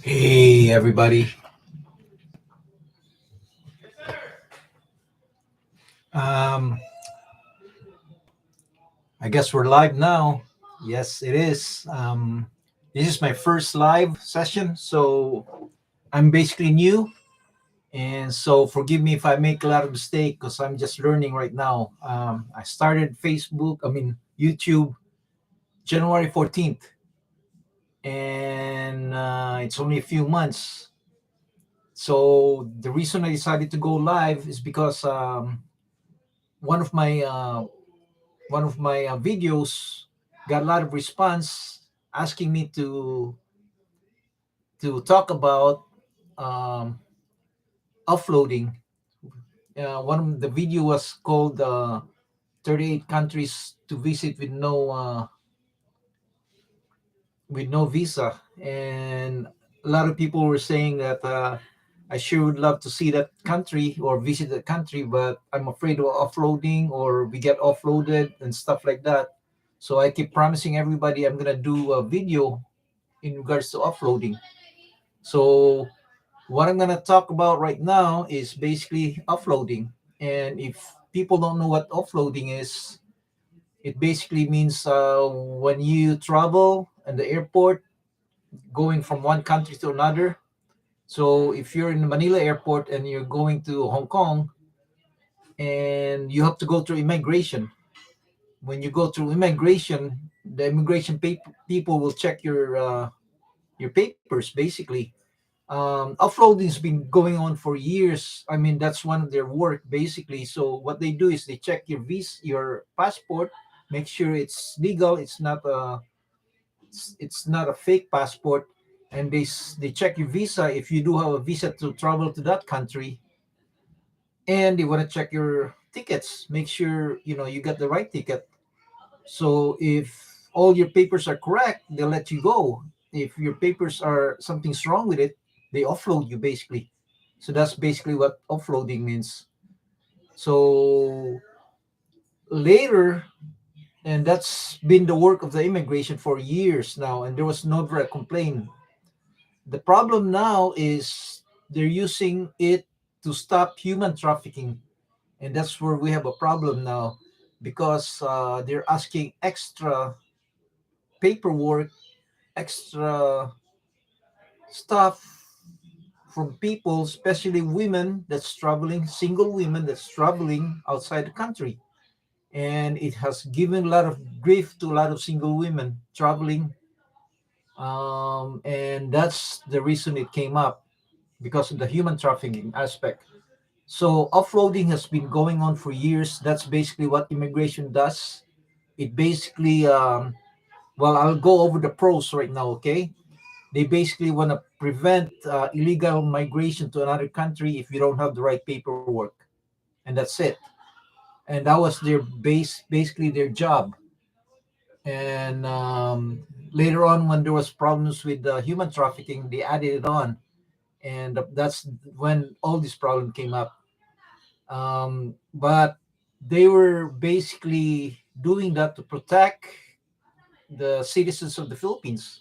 Hey, everybody. Um, I guess we're live now. Yes, it is. This is my first live session, so I'm basically new. And so forgive me if I make a lot of mistakes because I'm just learning right now. I started YouTube, January 14th, and it's only a few months. So the reason I decided to go live is because one of my uh, videos got a lot of response asking me to talk about um, offloading. One of the video was called 38 countries to visit with no visa, and a lot of people were saying that I sure would love to see that country or visit the country, but I'm afraid of offloading or we get offloaded and stuff like that. So I keep promising everybody I'm gonna do a video in regards to offloading. So what I'm gonna talk about right now is basically offloading. And if people don't know what offloading is, it basically means when you travel in the airport, going from one country to another. So if you're in the Manila airport and you're going to Hong Kong and you have to go through immigration, when you go through immigration, the people will check your papers basically. Offloading has been going on for years. I mean, that's one of their work basically. So what they do is they check your visa, your passport, make sure it's legal. It's not a fake passport, and they check your visa if you do have a visa to travel to that country, and they want to check your tickets, make sure you got the right ticket. So if all your papers are correct, they'll let you go. If your papers are something's wrong with it, they offload you basically. So that's basically what offloading means. So later, and that's been the work of the immigration for years now, and there was never a complaint. The problem now is they're using it to stop human trafficking, and that's where we have a problem now, because they're asking extra paperwork, extra stuff from people, especially women that's traveling, single women that's traveling outside the country. And it has given a lot of grief to a lot of single women traveling. And that's the reason it came up, because of the human trafficking aspect. So offloading has been going on for years. That's basically what immigration does. It basically, well, I'll go over the pros right now, okay? They basically want to prevent illegal migration to another country if you don't have the right paperwork, and that's it. And that was their basically their job. And later on, when there was problems with human trafficking, they added it on, and that's when all this problem came up. But they were basically doing that to protect the citizens of the Philippines.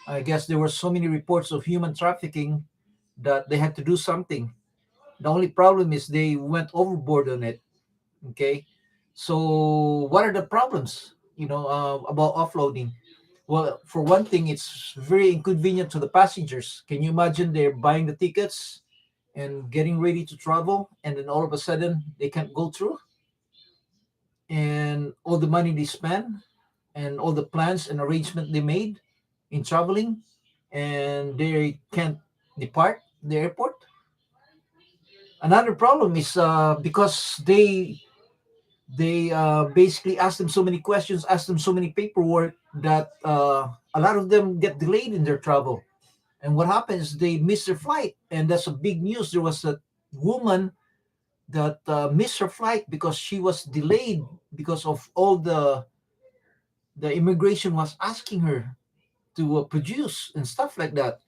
I guess there were so many reports of human trafficking that they had to do something. The only problem is they went overboard on it. Okay, so what are the problems? About offloading. Well, for one thing, it's very inconvenient to the passengers. Can you imagine they're buying the tickets and getting ready to travel, and then all of a sudden they can't go through, and all the money they spend and all the plans and arrangement they made in traveling, and they can't depart the airport. Another problem is because they basically ask them so many questions, ask them so many paperwork, that a lot of them get delayed in their travel. And what happens? They miss their flight, and that's a big news. There was a woman that missed her flight because she was delayed because of all the immigration was asking her to produce and stuff like that.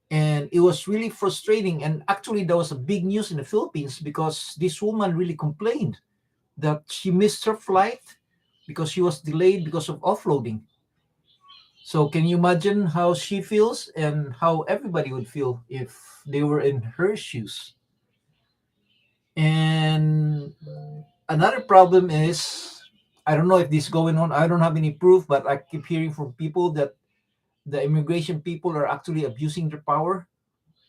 And it was really frustrating. And actually, there was a big news in the Philippines because this woman really complained that she missed her flight because she was delayed because of offloading. So can you imagine how she feels and how everybody would feel if they were in her shoes? And another problem is, I don't know if this is going on. I don't have any proof, but I keep hearing from people that the immigration people are actually abusing their power,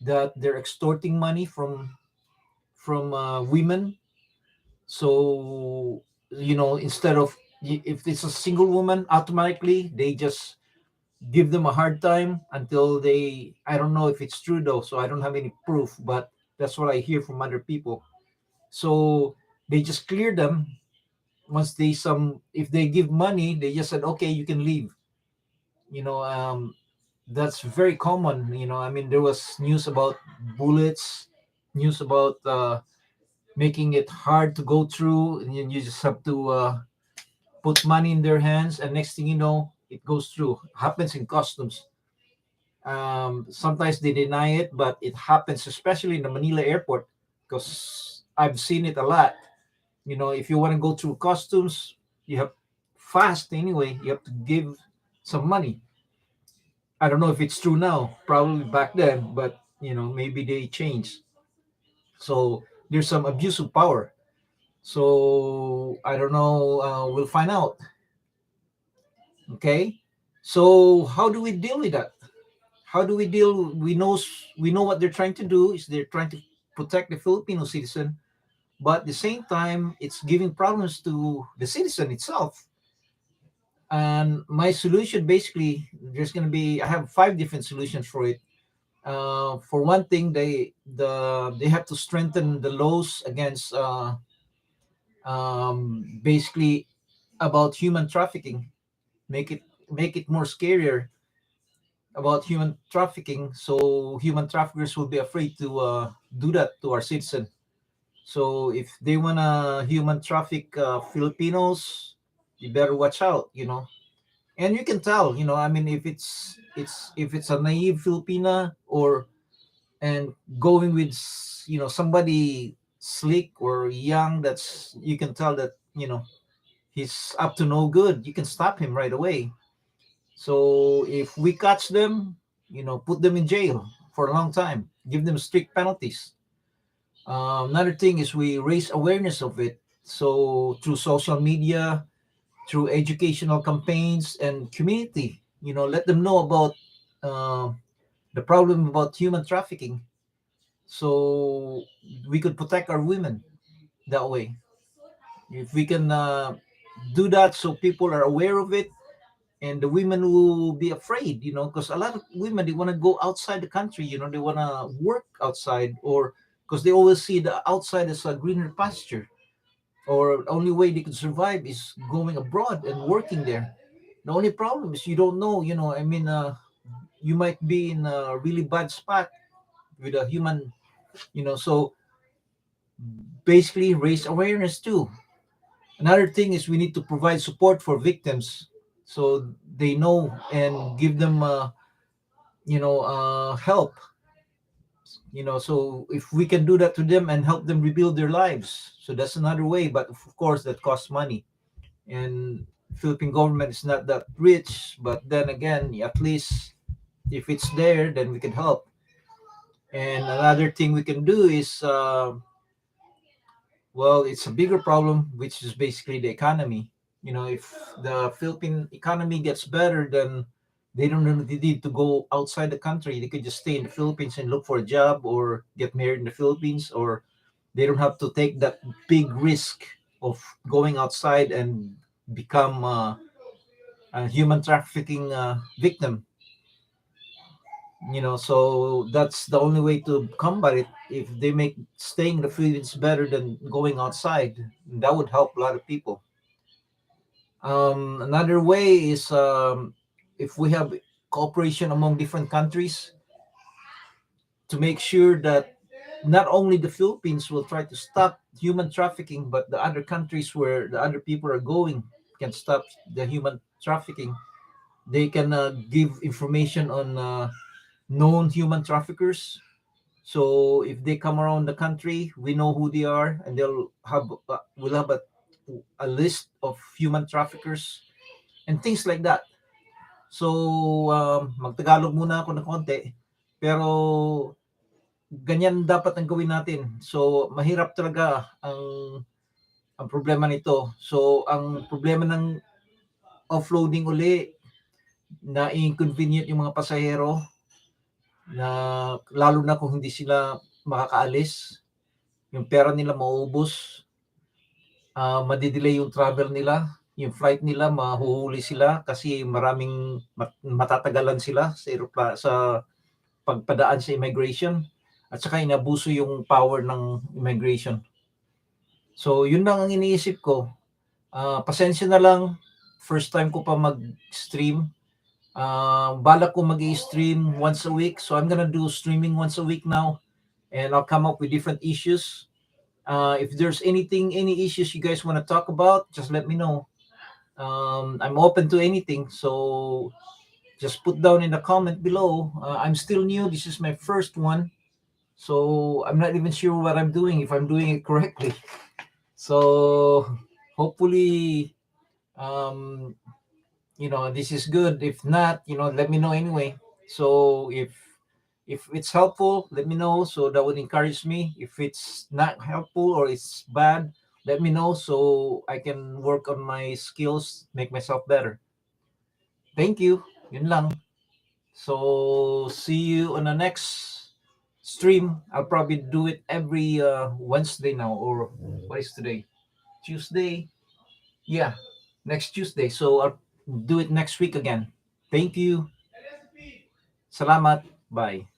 that they're extorting money from women. So instead of, if it's a single woman, automatically they just give them a hard time until they, I don't know if it's true though, so I don't have any proof, but that's what I hear from other people. So they just clear them once they, some, if they give money, they just said, okay, you can leave. you know um that's very common. I mean, there was news about bullets, news about making it hard to go through, and you just have to put money in their hands, and next thing you know, it goes through. Happens in customs. Sometimes they deny it, but it happens, especially in the Manila airport, because I've seen it a lot. If you want to go through customs, you have, fast anyway, you have to give some money. I don't know if it's true now, probably back then, but maybe they changed. So there's some abuse of power. So I don't know. We'll find out. Okay. So how do we deal with that? How do we deal? We know what they're trying to do is they're trying to protect the Filipino citizen, but at the same time, it's giving problems to the citizen itself. And my solution, basically, there's going to be, I have five different solutions for it. For one thing, they have to strengthen the laws against basically about human trafficking. Make it more scarier about human trafficking, so human traffickers will be afraid to do that to our citizen. So if they wanna human traffic Filipinos, you better watch out. And you can tell. I mean, if it's a naive Filipina, or and going with somebody slick or young, that's, you can tell that he's up to no good. You can stop him right away. So if we catch them, put them in jail for a long time, give them strict penalties. Another thing is we raise awareness of it. So through social media, through educational campaigns and community, let them know about uh, the problem about human trafficking. So we could protect our women that way. If we can do that, so people are aware of it, and the women will be afraid, because a lot of women, they want to go outside the country, they want to work outside, or because they always see the outside as a greener pasture, or only way they can survive is going abroad and working there. The only problem is you don't know, I mean, you might be in a really bad spot with a human, so basically raise awareness too. Another thing is we need to provide support for victims, so they know, and give them help. So if we can do that to them and help them rebuild their lives, so that's another way, but of course that costs money. And Philippine government is not that rich, but then again, at least if it's there, then we can help. And another thing we can do is, well, it's a bigger problem, which is basically the economy. If the Philippine economy gets better, then they don't really need to go outside the country. They could just stay in the Philippines and look for a job, or get married in the Philippines, or they don't have to take that big risk of going outside and become a human trafficking victim. So that's the only way to combat it. If they make staying in the Philippines better than going outside, that would help a lot of people. Another way is, if we have cooperation among different countries, to make sure that not only the Philippines will try to stop human trafficking, but the other countries where the other people are going can stop the human trafficking. They can give information on known human traffickers. So if they come around the country, we know who they are, and we'll have a list of human traffickers and things like that. So, magtagalog muna ako ng konti. Pero, ganyan dapat ang gawin natin. So, mahirap talaga ang problema nito. So, ang problema ng offloading uli, na inconvenient yung mga pasahero, na lalo na kung hindi sila makakaalis, yung pera nila mauubos, madidelay yung travel nila, yung flight nila mahuhuli sila kasi maraming matatagalan sila sa pagpadaan sa immigration, at saka inabuso yung power ng immigration. So yun lang ang iniisip ko. Pasensya na lang, first time ko pa mag-stream. Balak ko mag-stream once a week, so I'm gonna do streaming once a week now, and I'll come up with different issues. If there's any issues you guys want to talk about, just let me know. I'm open to anything, so just put down in the comment below. I'm still new. This is my first one, so I'm not even sure what I'm doing, if I'm doing it correctly. So hopefully, um, this is good. If not, let me know anyway. So if it's helpful, let me know, so that would encourage me. If it's not helpful or it's bad, let me know so I can work on my skills, make myself better. Thank you. Yun lang. So see you on the next stream. I'll probably do it every Wednesday now, or what is today? Tuesday. Yeah, next Tuesday. So I'll do it next week again. Thank you. Salamat. Bye.